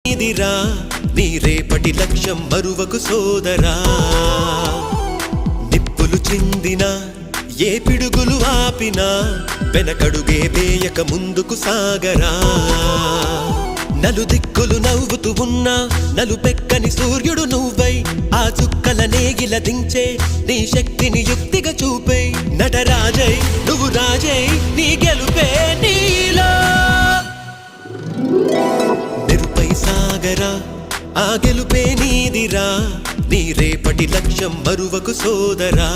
నీదిరా నీ రేపటి లక్ష్యం మరువకు సోదరా నిప్పులు చిందిన ఏ పిడుగులు ఆపినా వెనకడుగే వేయక ముందుకు సాగరా నలుదిక్కులు నవ్వుతూ ఉన్నా నలుపెక్కని సూర్యుడు నువ్వై ఆ చుక్కల నేగిల దించే నీ శక్తిని యుక్తిగా చూపే నటరాజై నువ్వు రాజై నీ గెలుపే నీలో నిరుపై సాగరా ఆ గెలుపే నీదిరా నీ రేపటి లక్ష్యం మరువకు సోదరా